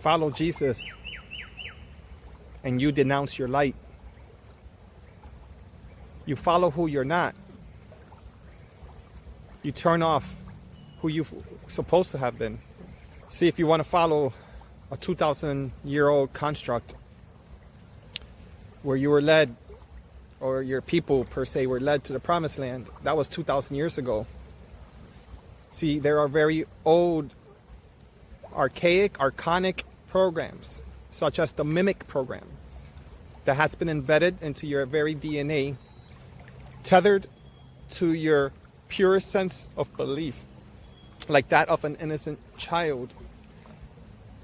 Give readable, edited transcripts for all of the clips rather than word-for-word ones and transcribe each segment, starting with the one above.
follow Jesus and you denounce your light. You follow who you're not. You turn off who you're supposed to have been. See, if you want to follow a 2,000-year-old construct where you were led, or your people per se were led to the promised land, that was 2,000 years ago. See, there are very old, archaic, archonic programs, such as the mimic program, that has been embedded into your very DNA, tethered to your purest sense of belief, like that of an innocent child.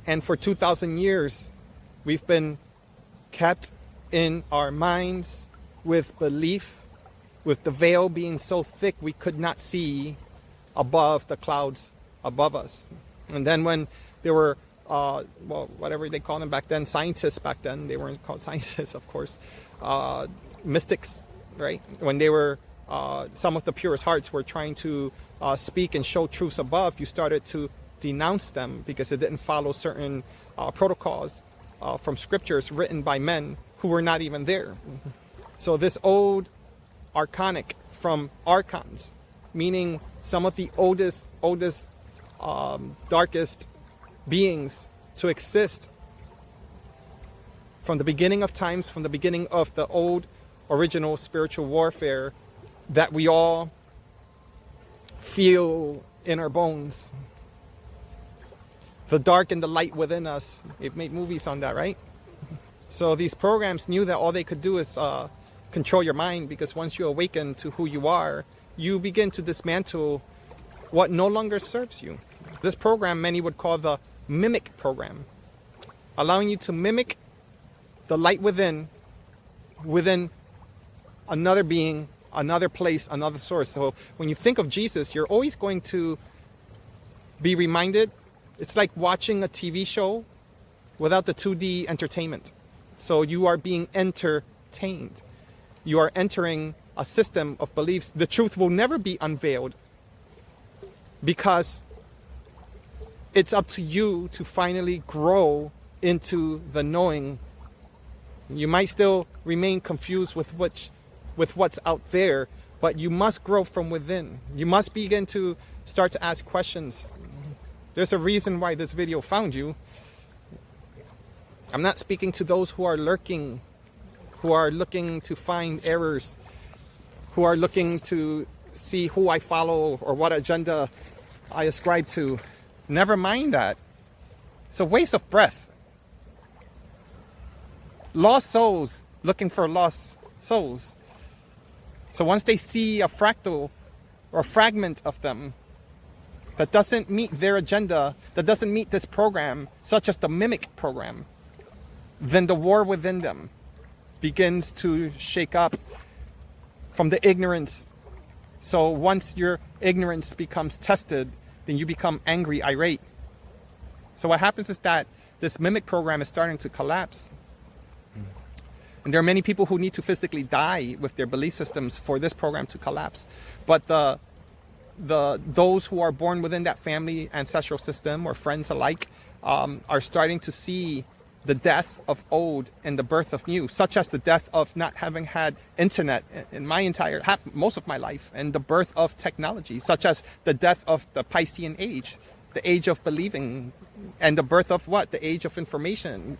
And for 2,000 years, we've been kept in our minds with belief, with the veil being so thick we could not see above the clouds above us. And then when there were, whatever they called them back then, scientists back then, they weren't called scientists, of course, mystics, right? When they were, some of the purest hearts were trying to speak and show truths above, you started to denounce them because it didn't follow certain protocols from scriptures written by men who were not even there. So this old Archonic from archons, meaning some of the oldest, darkest beings to exist from the beginning of times, from the beginning of the old original spiritual warfare that we all feel in our bones. The dark and the light within us. They've made movies on that, right? So these programs knew that all they could do is control your mind, because once you awaken to who you are, you begin to dismantle what no longer serves you. This program many would call the mimic program, allowing you to mimic the light within another being, another place, another source. So when you think of Jesus, you're always going to be reminded, it's like watching a TV show without the 2D entertainment. So you are being entertained. You are entering a system of beliefs. The truth will never be unveiled, because it's up to you to finally grow into the knowing. You might still remain confused with what's out there, but you must grow from within. You must begin to start to ask questions. There's a reason why this video found you. I'm not speaking to those who are lurking, who are looking to find errors, who are looking to see who I follow or what agenda I ascribe to. Never mind that. It's a waste of breath. Lost souls looking for lost souls. So once they see a fractal or a fragment of them that doesn't meet their agenda, that doesn't meet this program, such as the mimic program, then the war within them begins to shake up from the ignorance. So once your ignorance becomes tested, then you become angry, irate. So what happens is that this mimic program is starting to collapse. And there are many people who need to physically die with their belief systems for this program to collapse. But those who are born within that family ancestral system, or friends alike, are starting to see the death of old and the birth of new, such as the death of not having had internet in my most of my life, and the birth of technology, such as the death of the Piscean age, the age of believing, and the birth of what? The age of information,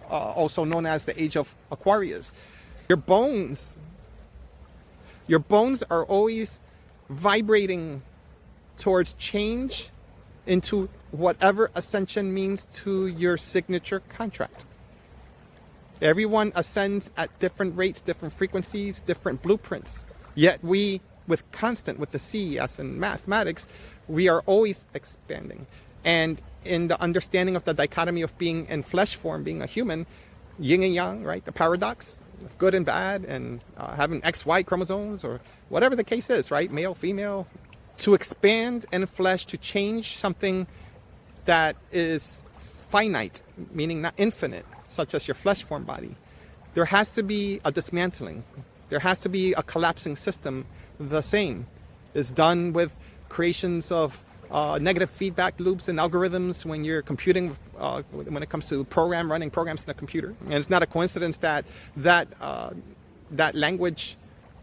also known as the age of Aquarius. Your bones are always vibrating towards change into whatever ascension means to your signature contract. Everyone ascends at different rates, different frequencies, different blueprints. Yet we, with the C as in mathematics, we are always expanding. And in the understanding of the dichotomy of being in flesh form, being a human, yin and yang, right? The paradox of good and bad, and having XY chromosomes, or whatever the case is, right? Male, female. To expand in flesh, to change something that is finite, meaning not infinite, such as your flesh form body, there has to be a dismantling. There has to be a collapsing system. The same is done with creations of negative feedback loops and algorithms when you're computing, when it comes to running programs in a computer. And it's not a coincidence that that language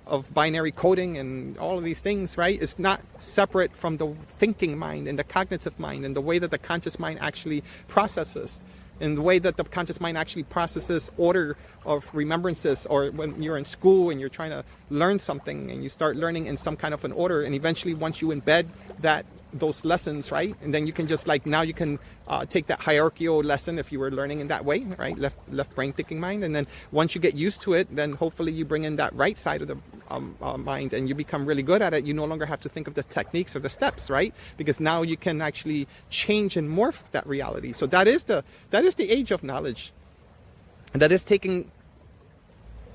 of binary coding and all of these things, right, is not separate from the thinking mind and the cognitive mind and the way that the conscious mind actually processes, and the way that the conscious mind actually processes order of remembrances, or when you're in school and you're trying to learn something and you start learning in some kind of an order, and eventually once you embed those lessons, right, and then you can just now you can take that hierarchical lesson if you were learning in that way, right, left brain thinking mind, and then once you get used to it, then hopefully you bring in that right side of the mind and you become really good at it. You no longer have to think of the techniques or the steps, right, because now you can actually change and morph that reality. So that is the age of knowledge, and that is taking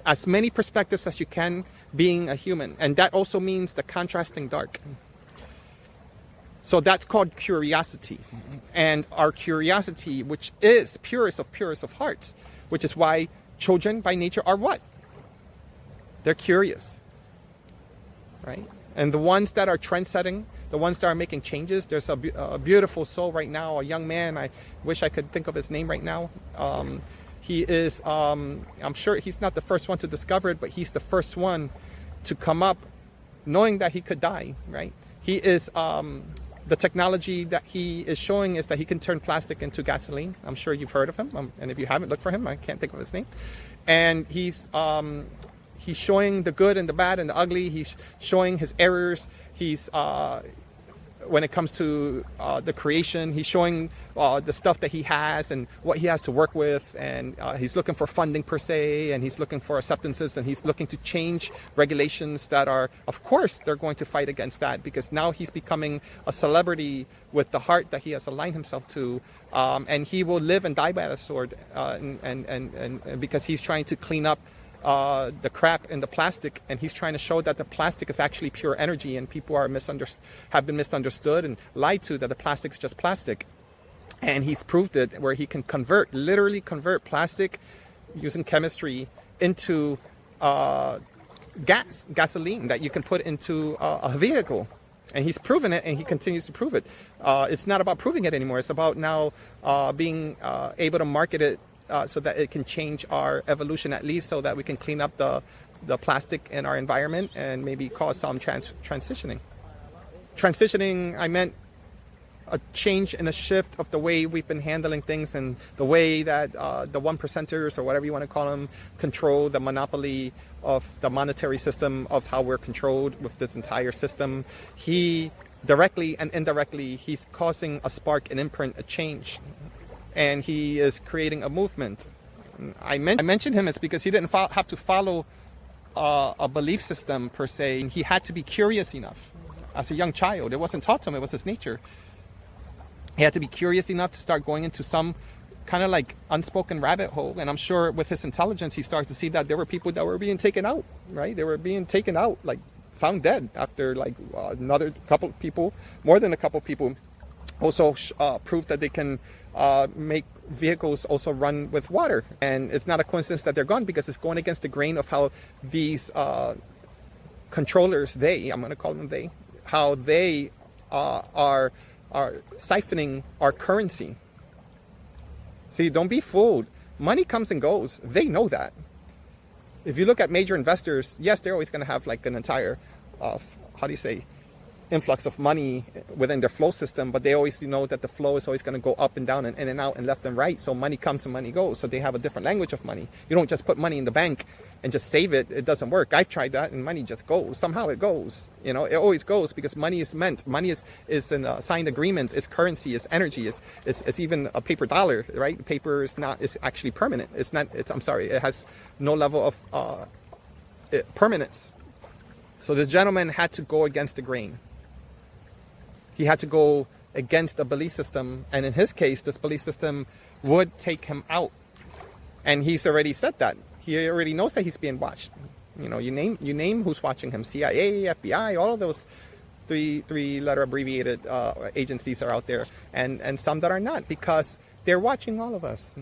as many perspectives as you can, being a human, and that also means the contrasting dark. So that's called curiosity. And our curiosity, which is purest of hearts, which is why children by nature are what? They're curious, right? And the ones that are trend-setting, the ones that are making changes, there's a beautiful soul right now, a young man, I wish I could think of his name right now. He is, I'm sure he's not the first one to discover it, but he's the first one to come up knowing that he could die, right? He is, the technology that he is showing is that he can turn plastic into gasoline. I'm sure you've heard of him, and if you haven't, look for him. I can't think of his name. And he's showing the good and the bad and the ugly. He's showing his errors. He's when it comes to the creation, he's showing the stuff that he has and what he has to work with, and he's looking for funding per se, and he's looking for acceptances, and he's looking to change regulations that are, of course, they're going to fight against that, because now he's becoming a celebrity with the heart that he has aligned himself to, and he will live and die by the sword, and because he's trying to clean up the crap in the plastic, and he's trying to show that the plastic is actually pure energy, and people are have been misunderstood and lied to that the plastic is just plastic. And he's proved it, where he can literally convert plastic using chemistry into gasoline that you can put into a vehicle. And he's proven it, and he continues to prove it. It's not about proving it anymore. It's about now being able to market it so that it can change our evolution, at least, so that we can clean up the plastic in our environment and maybe cause some transitioning. Transitioning, I meant a change and a shift of the way we've been handling things, and the way that the 1%ers, or whatever you want to call them, control the monopoly of the monetary system, of how we're controlled with this entire system. He directly and indirectly, he's causing a spark, an imprint, a change. And he is creating a movement. I mentioned him is because he didn't have to follow a belief system per se. He had to be curious enough as a young child. It wasn't taught to him, it was his nature. He had to be curious enough to start going into some kind of like unspoken rabbit hole. And I'm sure with his intelligence, he started to see that there were people that were being taken out, right? They were being taken out, like found dead, after like another couple of people, more than a couple of people, also proved that they can make vehicles also run with water. And it's not a coincidence that they're gone, because it's going against the grain of how these controllers, I'm going to call them they, how they are siphoning our currency. See, don't be fooled. Money comes and goes. They know that. If you look at major investors, yes, they're always going to have like an entire, influx of money within their flow system, but they always know that the flow is always going to go up and down and in and out and left and right. So money comes and money goes. So they have a different language of money. You don't just put money in the bank and just save it. It doesn't work. I've tried that, and money just goes. Somehow it goes. You know, it always goes, because money is meant. Money is an signed agreement. It's currency. It's energy. It's even a paper dollar, right? Paper is actually permanent. It has no level of permanence. So this gentleman had to go against the grain. He had to go against the belief system, and in his case, this belief system would take him out. And he's already said that. He already knows that he's being watched. You know, you name who's watching him. CIA, FBI, all of those three-letter abbreviated agencies are out there, and some that are not, because they're watching all of us.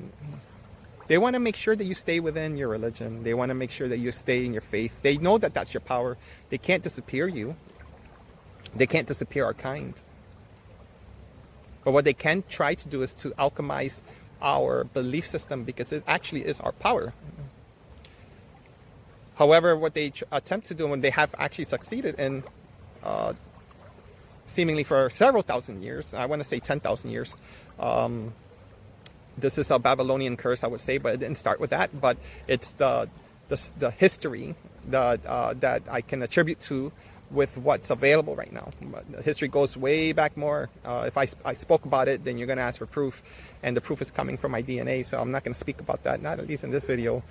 They want to make sure that you stay within your religion. They want to make sure that you stay in your faith. They know that that's your power. They can't disappear you. They can't disappear our kind. But what they can try to do is to alchemize our belief system, because it actually is our power. However, what they attempt to do, when they have actually succeeded in, seemingly for several thousand years, I want to say 10,000 years, this is a Babylonian curse, I would say, but it didn't start with that. But it's the history that I can attribute to with what's available right now. But history goes way back more. If I spoke about it, then you're going to ask for proof, and the proof is coming from my DNA, so I'm not going to speak about that, not at least in this video.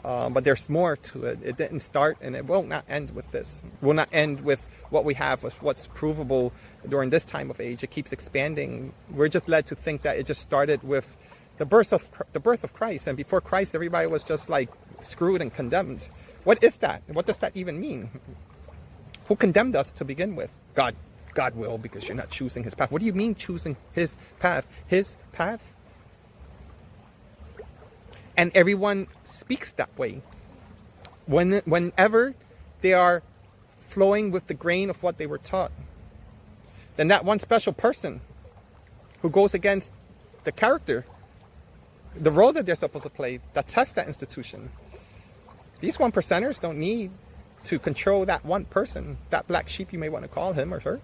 But there's more to it. It didn't start, and it will not end with this. It will not end with what we have, with what's provable during this time of age. It keeps expanding. We're just led to think that it just started with the birth of Christ, and before Christ, everybody was just like screwed and condemned. What is that? What does that even mean? Who condemned us to begin with? God. God will, because you're not choosing his path. What do you mean choosing his path? His path? And everyone speaks that way. Whenever they are flowing with the grain of what they were taught, then that one special person who goes against the character, the role that they're supposed to play, that tests that institution. These 1%ers don't need to control that one person, that black sheep, you may want to call him or her.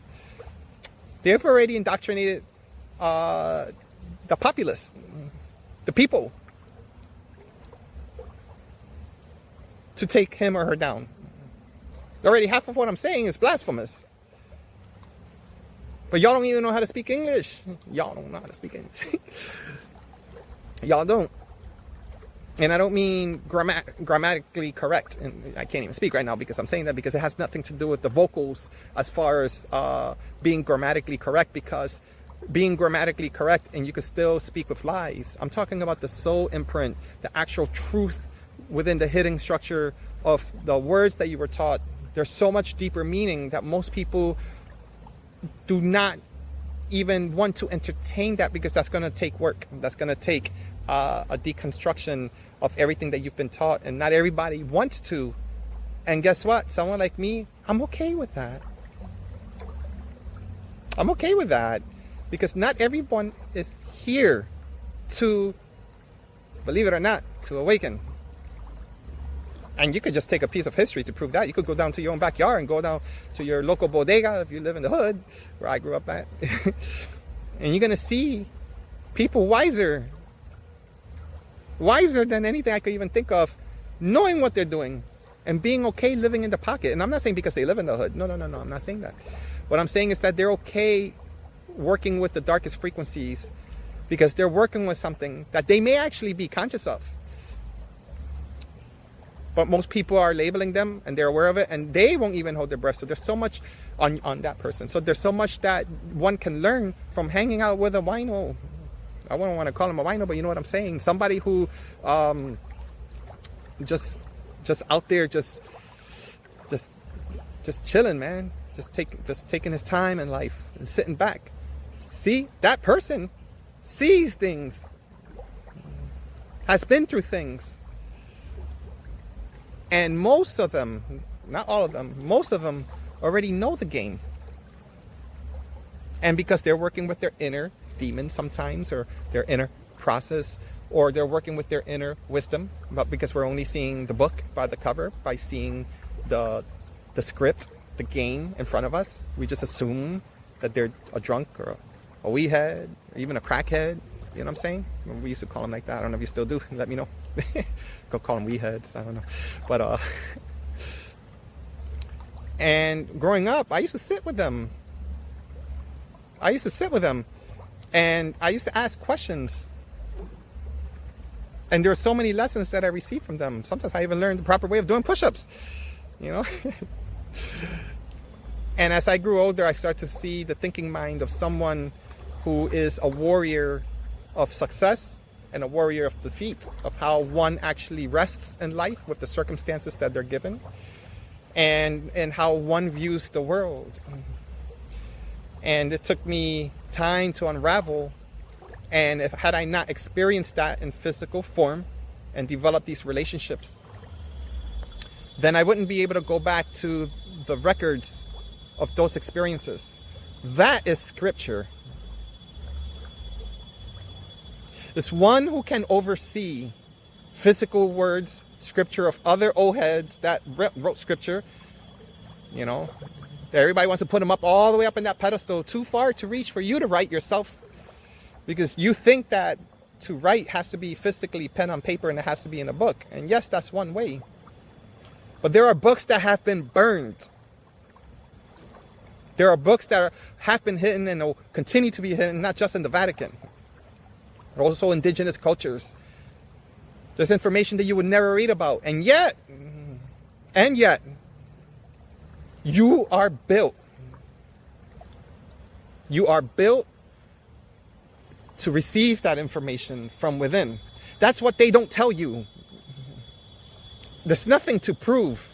They've already indoctrinated the populace, the people, to take him or her down. Already half of what I'm saying is blasphemous. But y'all don't even know how to speak English. Y'all don't know how to speak English. Y'all don't. And I don't mean grammatically correct. And I can't even speak right now because I'm saying that because it has nothing to do with the vocals as far as being grammatically correct, because being grammatically correct and you can still speak with lies. I'm talking about the soul imprint, the actual truth within the hidden structure of the words that you were taught. There's so much deeper meaning that most people do not even want to entertain that, because that's going to take work. That's going to take a deconstruction of everything that you've been taught, and not everybody wants to. And guess what? Someone like me, I'm okay with that. I'm okay with that, because not everyone is here to, believe it or not, to awaken. And you could just take a piece of history to prove that. You could go down to your own backyard and go down to your local bodega if you live in the hood, where I grew up at. And you're going to see people wiser than anything I could even think of, knowing what they're doing and being okay living in the pocket. And I'm not saying because they live in the hood. No, I'm not saying that. What I'm saying is that they're okay working with the darkest frequencies, because they're working with something that they may actually be conscious of. But most people are labeling them, and they're aware of it, and they won't even hold their breath. So there's so much on that person. So there's so much that one can learn from hanging out with a wino. I wouldn't want to call him a wino, but you know what I'm saying. Somebody who just out there, just chilling, man. Just taking his time in life and sitting back. See, that person sees things, has been through things. And most of them, not all of them, most of them already know the game. And because they're working with their inner demons sometimes, or their inner process, or they're working with their inner wisdom, but because we're only seeing the book by the cover, by seeing the script, the game in front of us, we just assume that they're a drunk or a wee head, or even a crackhead. You know what I'm saying? We used to call them like that. I don't know if you still do. Let me know. Go call them wee heads. I don't know. But and growing up, I used to sit with them. And I used to ask questions. And there are so many lessons that I received from them. Sometimes I even learned the proper way of doing push-ups. You know? And as I grew older, I started to see the thinking mind of someone who is a warrior of success and a warrior of defeat, of how one actually rests in life with the circumstances that they're given, and how one views the world. And it took me time to unravel, and had I not experienced that in physical form and developed these relationships, then I wouldn't be able to go back to the records of those experiences. That is scripture. This one who can oversee physical words, scripture of other old heads that wrote scripture, you know, everybody wants to put them up all the way up in that pedestal, too far to reach for you to write yourself, because you think that to write has to be physically pen on paper and it has to be in a book. And yes, that's one way. But there are books that have been burned. There are books that have been hidden and will continue to be hidden, not just in the Vatican, but also indigenous cultures. There's information that you would never read about. And yet, you are built. You are built to receive that information from within. That's what they don't tell you. There's nothing to prove.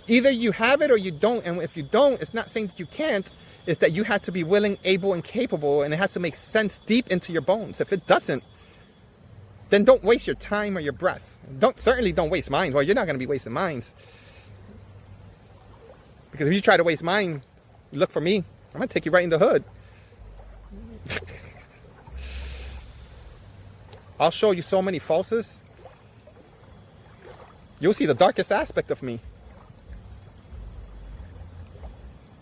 Either you have it or you don't. And if you don't, it's not saying that you can't. It's that you have to be willing, able, and capable. And it has to make sense deep into your bones. If it doesn't, then don't waste your time or your breath. Certainly don't waste mine. Well, you're not going to be wasting mine. Because if you try to waste mine, you look for me, I'm going to take you right in the hood. I'll show you so many falses. You'll see the darkest aspect of me.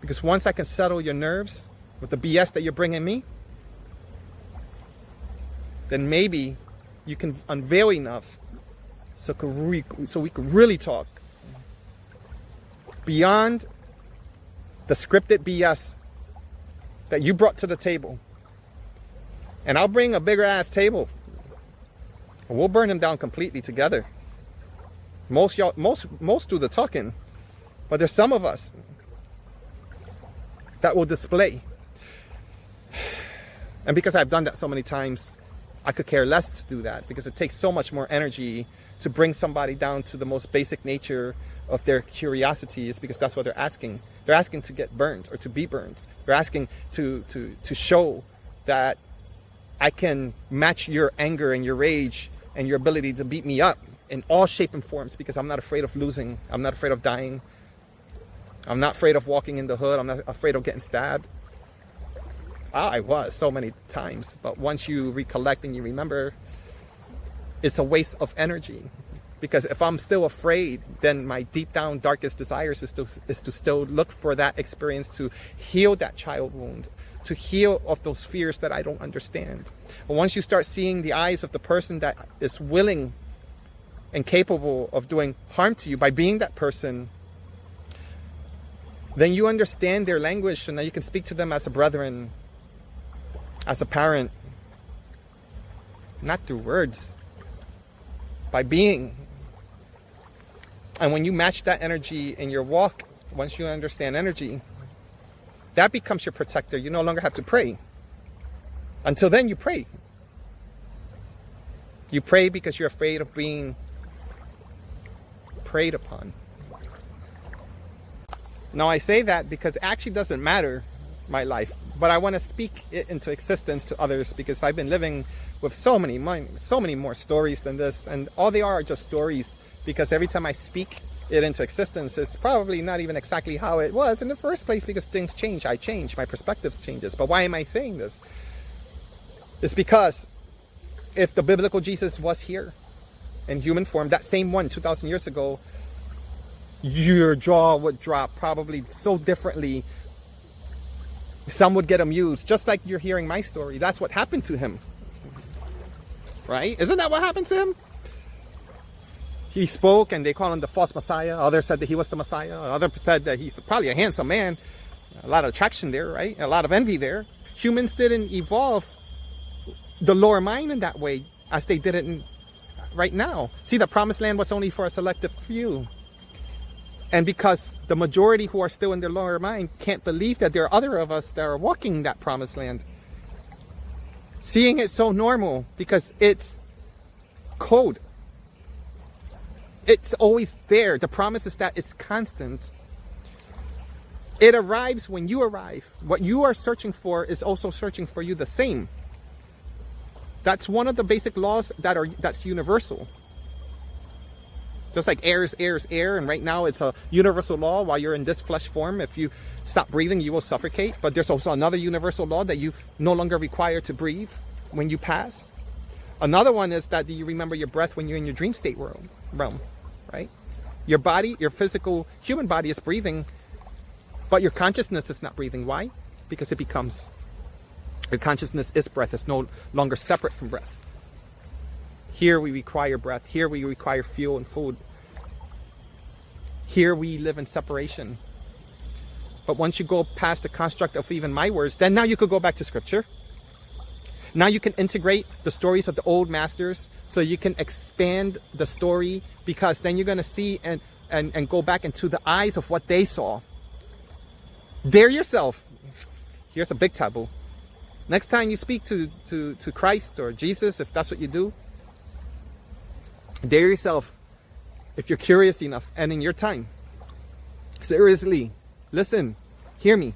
Because once I can settle your nerves with the BS that you're bringing me, then maybe you can unveil enough so we can really talk beyond the scripted BS that you brought to the table. And I'll bring a bigger ass table. And we'll burn them down completely together. Most do the talking, but there's some of us that will display. And because I've done that so many times, I could care less to do that, because it takes so much more energy to bring somebody down to the most basic nature of their curiosities, because that's what they're asking. They're asking to get burned or to be burned. They're asking to show that I can match your anger and your rage and your ability to beat me up in all shape and forms, because I'm not afraid of losing. I'm not afraid of dying. I'm not afraid of walking in the hood. I'm not afraid of getting stabbed. I was so many times, but once you recollect and you remember, it's a waste of energy. Because if I'm still afraid, then my deep down darkest desires is to still look for that experience to heal that child wound, to heal of those fears that I don't understand. But once you start seeing the eyes of the person that is willing and capable of doing harm to you by being that person, then you understand their language, so now you can speak to them as a brethren, as a parent, not through words, by being. And when you match that energy in your walk, once you understand energy, that becomes your protector. You no longer have to pray. Until then, you pray. You pray because you're afraid of being preyed upon. Now, I say that because it actually doesn't matter, my life, but I want to speak it into existence to others, because I've been living with so many more stories than this, and all they are just stories, because every time I speak it into existence, it's probably not even exactly how it was in the first place, because things change. I change. My perspectives changes. But why am I saying this? It's because if the biblical Jesus was here in human form, that same one 2,000 years ago, your jaw would drop probably so differently. Some would get amused, just like you're hearing my story. That's what happened to him. Right? Isn't that what happened to him? He spoke and they called him the false Messiah. Others said that he was the Messiah. Others said that he's probably a handsome man. A lot of attraction there, right? A lot of envy there. Humans didn't evolve the lower mind in that way as they did it right now. See, the promised land was only for a selective few. And because the majority who are still in their lower mind can't believe that there are other of us that are walking that promised land, seeing it so normal because it's code. It's always there. The promise is that it's constant. It arrives when you arrive. What you are searching for is also searching for you the same. That's one of the basic laws that's universal. Just like air is air is air, and right now it's a universal law while you're in this flesh form. If you stop breathing, you will suffocate. But there's also another universal law that you no longer require to breathe when you pass. Another one is that do you remember your breath when you're in your dream state realm, right? Your body, your physical human body is breathing, but your consciousness is not breathing. Why? Because it becomes, your consciousness is breath. It's no longer separate from breath. Here we require breath. Here we require fuel and food. Here we live in separation. But once you go past the construct of even my words, then now you could go back to scripture. Now you can integrate the stories of the old masters so you can expand the story, because then you're going to see and go back into the eyes of what they saw. Dare yourself. Here's a big taboo. Next time you speak to Christ or Jesus, if that's what you do, dare yourself, if you're curious enough and in your time, seriously, listen, hear me.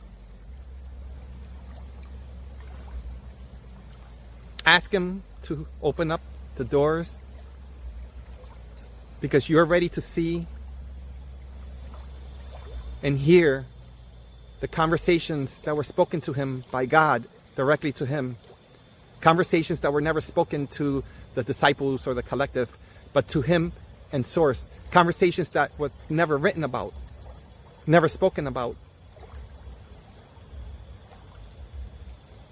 Ask him to open up the doors, because you're ready to see and hear the conversations that were spoken to him by God, directly to him. Conversations that were never spoken to the disciples or the collective, but to him and source. Conversations that was never written about, never spoken about.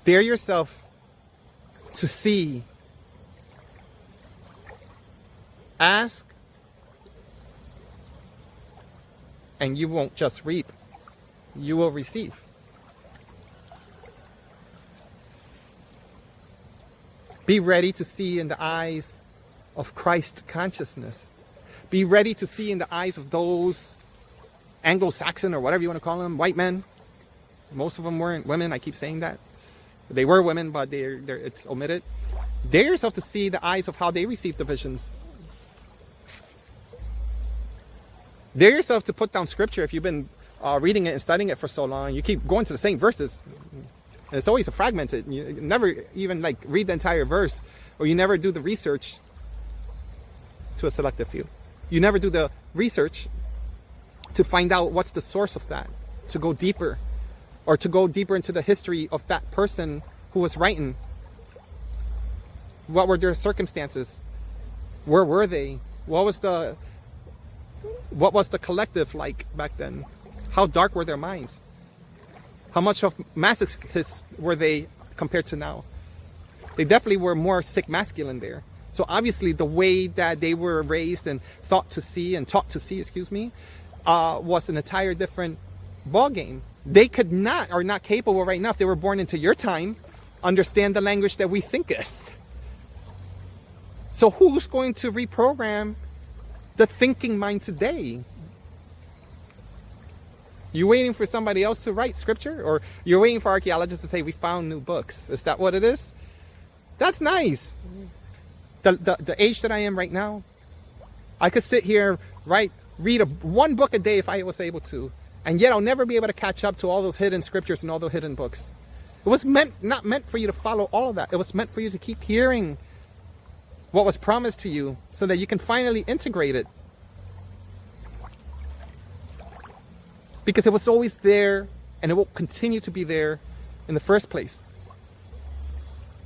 Dare yourself to see. Ask, and you won't just reap, you will receive. Be ready to see in the eyes of Christ consciousness. Be ready to see in the eyes of those Anglo-Saxon, or whatever you want to call them, white men. Most of them weren't women, I keep saying that. They were women, but it's omitted. Dare yourself to see the eyes of how they received the visions. Dare yourself to put down scripture if you've been reading it and studying it for so long. You keep going to the same verses. And it's always a fragmented. You never even like read the entire verse, or you never do the research to a selective few. You never do the research to find out what's the source of that, to go deeper, or to go deeper into the history of that person who was writing. What were their circumstances? Where were they? What was the collective like back then? How dark were their minds? How much of masochists were they compared to now? They definitely were more sick masculine there. So obviously the way that they were raised and taught to see, was an entire different ball game. They could not, or not capable right now, if they were born into your time, understand the language that we thinketh. So who's going to reprogram the thinking mind today? You waiting for somebody else to write scripture? Or you're waiting for archaeologists to say, we found new books? Is that what it is? That's nice. The age that I am right now, I could sit here, read one book a day if I was able to. And yet I'll never be able to catch up to all those hidden scriptures and all those hidden books. It was not meant for you to follow all of that. It was meant for you to keep hearing what was promised to you so that you can finally integrate it. Because it was always there, and it will continue to be there in the first place.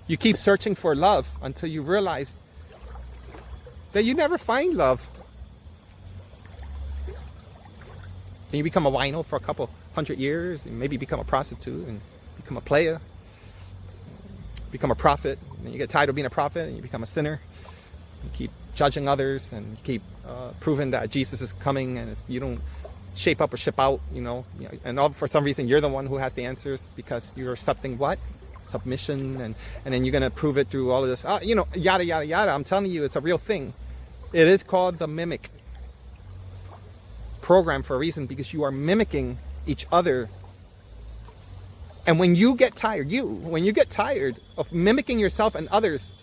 You keep searching for love until you realize that you never find love. Then you become a wino for a couple 100 years, and maybe become a prostitute, and become a player, become a prophet, and you get tired of being a prophet, and you become a sinner. You keep judging others, and you keep proving that Jesus is coming, and if you don't shape up or ship out, for some reason you're the one who has the answers because you're accepting what? Submission, and then you're going to prove it through all of this, yada, yada, yada. I'm telling you, it's a real thing. It is called the mimic program for a reason, because you are mimicking each other. And when you get tired of mimicking yourself and others,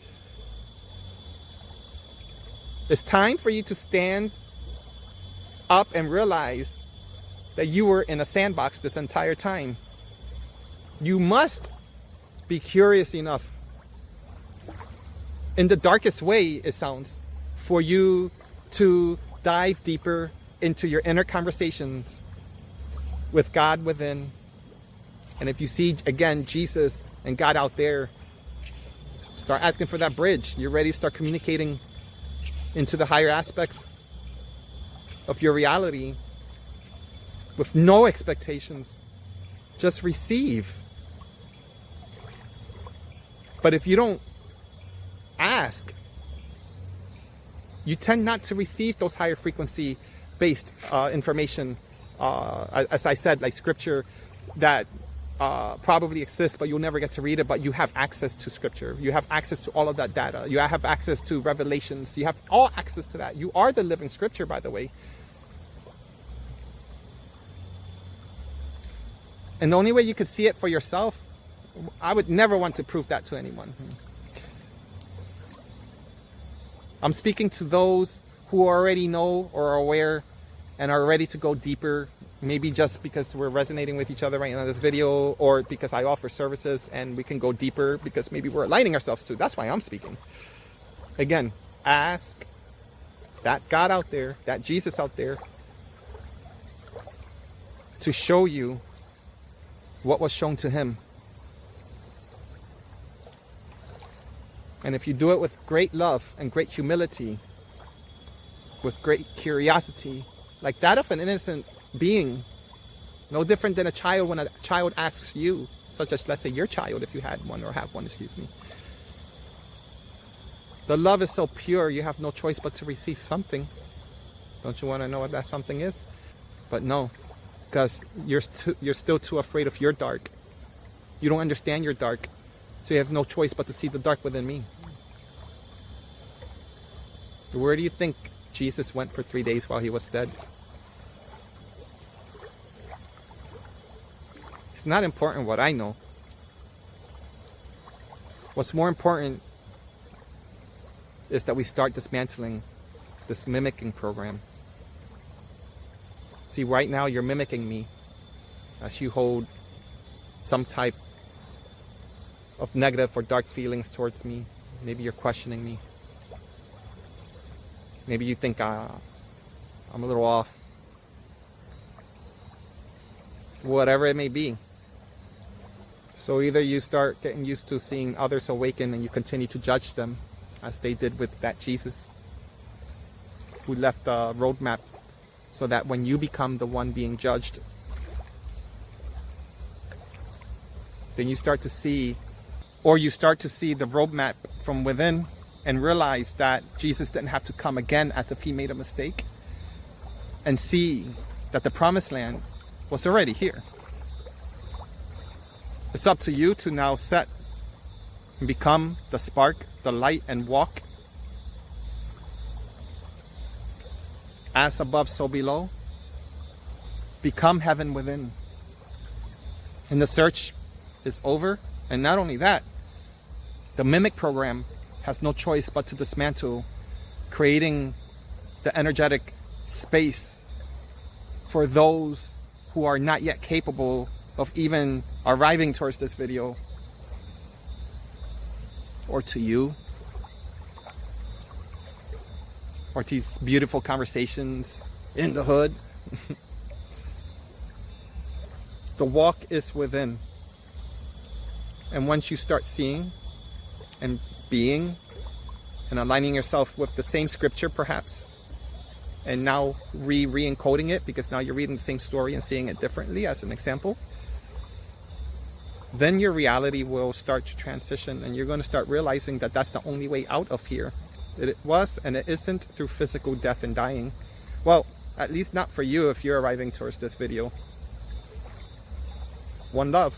it's time for you to stand up and realize that you were in a sandbox this entire time. You must be curious enough, in the darkest way it sounds, for you to dive deeper into your inner conversations with God within. And if you see, again, Jesus and God out there, Start asking for that bridge. You're ready to start communicating into the higher aspects of your reality with no expectations. Just receive. But if you don't ask, you tend not to receive those higher frequency based information. As I said, like scripture that probably exists, but you'll never get to read it, but you have access to scripture. You have access to all of that data. You have access to revelations. You have all access to that. You are the living scripture, by the way. And the only way you could see it for yourself, I would never want to prove that to anyone. I'm speaking to those who already know or are aware and are ready to go deeper. Maybe just because we're resonating with each other right now in this video, or because I offer services and we can go deeper because maybe we're aligning ourselves to. That's why I'm speaking. Again, ask that God out there, that Jesus out there, to show you what was shown to him. And if you do it with great love and great humility, with great curiosity, like that of an innocent being, no different than a child when a child asks you, such as, let's say, your child, if you had one or have one, excuse me. The love is so pure, you have no choice but to receive something. Don't you want to know what that something is? But no, because you're still too afraid of your dark. You don't understand your dark, so you have no choice but to see the dark within me. Where do you think Jesus went for 3 days while he was dead? It's not important what I know. What's more important is that we start dismantling this mimicking program. See, right now you're mimicking me as you hold some type of negative or dark feelings towards me. Maybe you're questioning me. Maybe you think I'm a little off. Whatever it may be. So either you start getting used to seeing others awaken and you continue to judge them, as they did with that Jesus who left a roadmap so that when you become the one being judged, then you start to see, or you start to see the roadmap from within and realize that Jesus didn't have to come again as if he made a mistake, and see that the promised land was already here. It's up to you to now set and become the spark, the light, and walk as above, so below. Become heaven within. And the search is over. And not only that, the mimic program has no choice but to dismantle, creating the energetic space for those who are not yet capable of even arriving towards this video, or to you, or to these beautiful conversations in the hood. The walk is within. And once you start seeing and being and aligning yourself with the same scripture perhaps, and now re-encoding it, because now you're reading the same story and seeing it differently as an example, then your reality will start to transition, and you're going to start realizing that that's the only way out of here. It was and it isn't through physical death and dying. Well, at least not for you if you're arriving towards this video. One love.